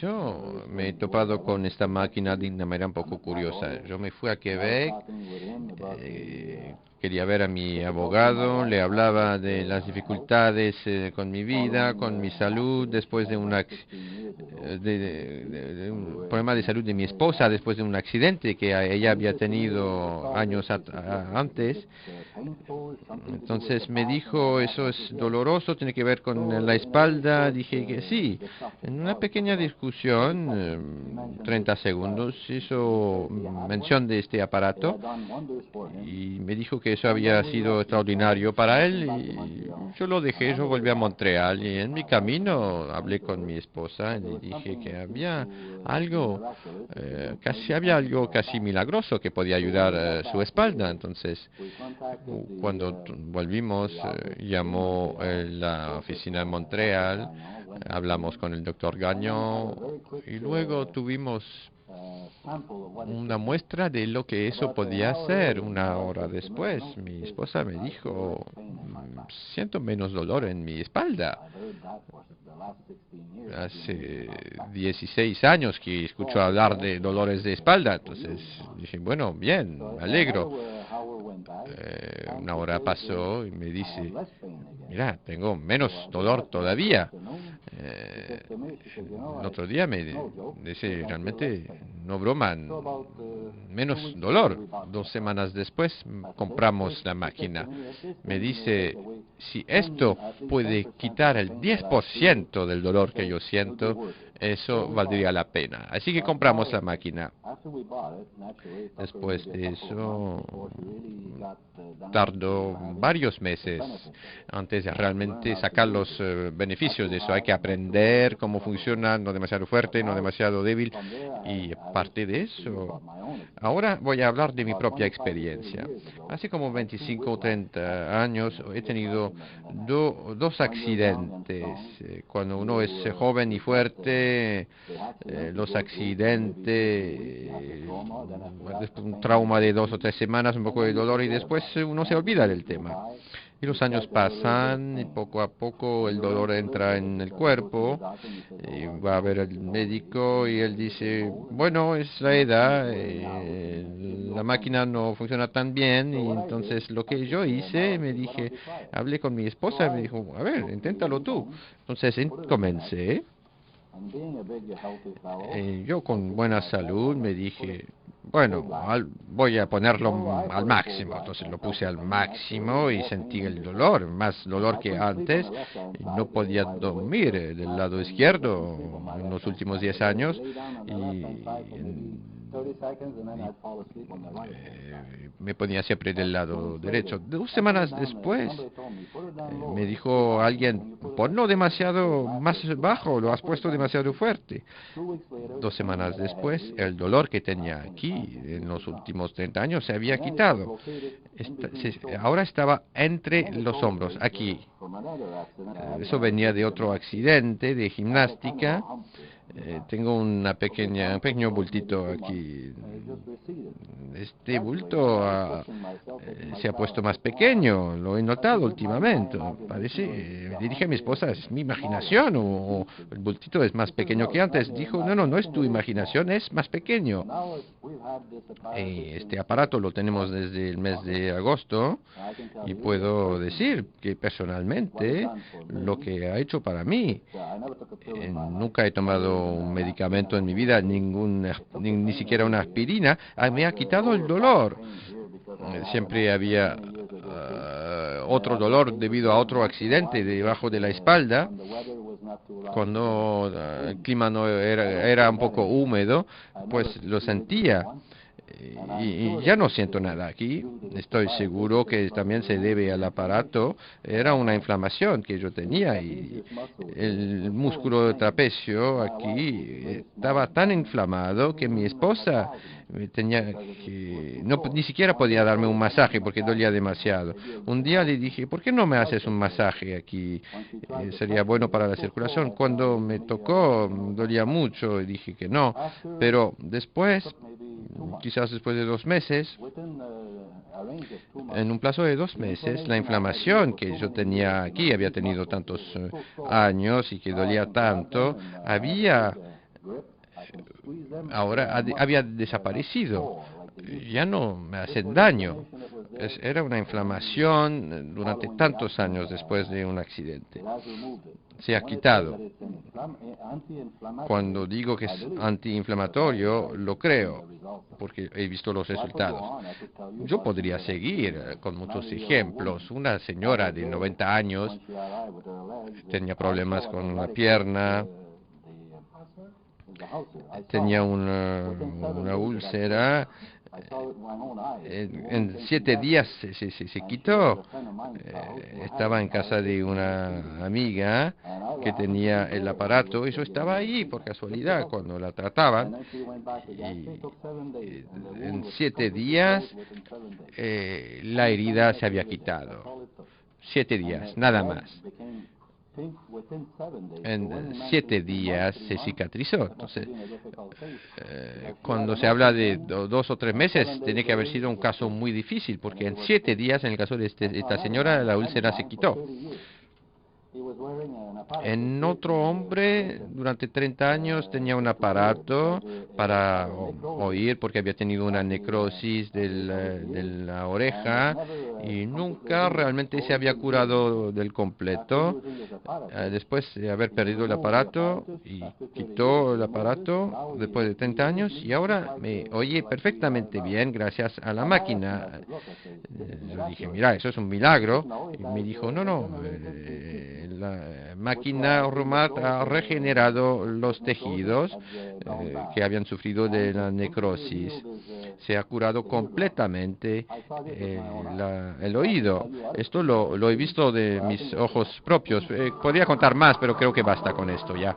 Yo me he topado con esta máquina de una manera un poco curiosa. Yo me fui a Quebec, quería ver a mi abogado, le hablaba de las dificultades con mi vida, con mi salud, después de de un problema de salud de mi esposa, después de un accidente que ella había tenido años antes. Entonces me dijo, eso es doloroso, tiene que ver con la espalda. Dije que sí. En una pequeña discusión, 30 segundos, hizo mención de este aparato y me dijo que eso había sido extraordinario para él y yo lo dejé, yo volví a Montreal y en mi camino hablé con mi esposa y le dije que había algo casi milagroso que podía ayudar su espalda. Entonces, cuando volvimos, llamó la oficina en Montreal, hablamos con el doctor Gagnon y luego tuvimos una muestra de lo que eso podía hacer. Una hora después, mi esposa me dijo, siento menos dolor en mi espalda. Hace 16 años que escucho hablar de dolores de espalda, entonces dije, bueno, bien, me alegro. Una hora pasó y me dice, mira, tengo menos dolor todavía. Eh, el otro día me dice, realmente, no broma, menos dolor. 2 semanas después compramos la máquina. Me dice, si esto puede quitar el 10% del dolor que yo siento, eso valdría la pena. Así que compramos la máquina. Después de eso, tardó varios meses antes de realmente sacar los beneficios de eso. Hay que aprender cómo funciona, no demasiado fuerte, no demasiado débil. Y aparte de eso, ahora voy a hablar de mi propia experiencia. Hace como 25 o 30 años he tenido dos accidentes. Cuando uno es joven y fuerte, los accidentes, después un trauma de 2 o 3 semanas, un poco de dolor y después uno se olvida del tema. Y los años pasan y poco a poco el dolor entra en el cuerpo y va a ver al médico y él dice, bueno, es la edad, la máquina no funciona tan bien y entonces lo que yo hice, hablé con mi esposa y me dijo, a ver, inténtalo tú. Entonces comencé. Yo con buena salud me dije, bueno, voy a ponerlo al máximo. Entonces lo puse al máximo y sentí el dolor, más dolor que antes. Y no podía dormir del lado izquierdo en los últimos 10 años. Me ponía siempre del lado derecho. 2 semanas después me dijo alguien, ponlo demasiado más bajo, lo has puesto demasiado fuerte. 2 semanas después, el dolor que tenía aquí en los últimos 30 años se había quitado. Ahora estaba entre los hombros, aquí. Eso venía de otro accidente de gimnástica. Tengo un pequeño bultito aquí. Este bulto se ha puesto más pequeño, lo he notado últimamente. Me dirige a mi esposa, ¿es mi imaginación o el bultito es más pequeño que antes? Dijo, no, no, no es tu imaginación, es más pequeño. Este aparato lo tenemos desde el mes de agosto y puedo decir que personalmente lo que ha hecho para mí, nunca he tomado un medicamento en mi vida, ni siquiera una aspirina, me ha quitado el dolor. Siempre había otro dolor debido a otro accidente debajo de la espalda, cuando el clima no era un poco húmedo, pues lo sentía. Y ya no siento nada aquí. Estoy seguro que también se debe al aparato. Era una inflamación que yo tenía y el músculo trapecio aquí estaba tan inflamado que mi esposa ni siquiera podía darme un masaje porque dolía demasiado. Un día le dije, ¿por qué no me haces un masaje aquí? Sería bueno para la circulación. Cuando me tocó, dolía mucho y dije que no. Pero después, quizás después de 2 meses, en un plazo de 2 meses, la inflamación que yo tenía aquí, había tenido tantos años y que dolía tanto, había desaparecido. Ya no me hacen daño. Era una inflamación durante tantos años después de un accidente. Se ha quitado. Cuando digo que es antiinflamatorio, lo creo, porque he visto los resultados. Yo podría seguir con muchos ejemplos. Una señora de 90 años tenía problemas con la pierna, tenía una úlcera. En 7 días se quitó. Estaba en casa de una amiga que tenía el aparato y yo estaba ahí por casualidad cuando la trataban. Y en 7 días la herida se había quitado. 7 días, nada más. En 7 días se cicatrizó. Entonces, cuando se habla de 2 o 3 meses, tiene que haber sido un caso muy difícil, porque en 7 días, en el caso de esta señora, la úlcera se quitó. En otro hombre, durante 30 años, tenía un aparato para oír porque había tenido una necrosis de la oreja y nunca realmente se había curado del completo. Después de haber perdido el aparato y quitó el aparato después de 30 años y ahora me oye perfectamente bien gracias a la máquina. Yo dije, mira, eso es un milagro. Y me dijo, no, la máquina Rumat ha regenerado los tejidos que habían sufrido de la necrosis. Se ha curado completamente el oído. Esto lo he visto de mis ojos propios. Podría contar más, pero creo que basta con esto ya.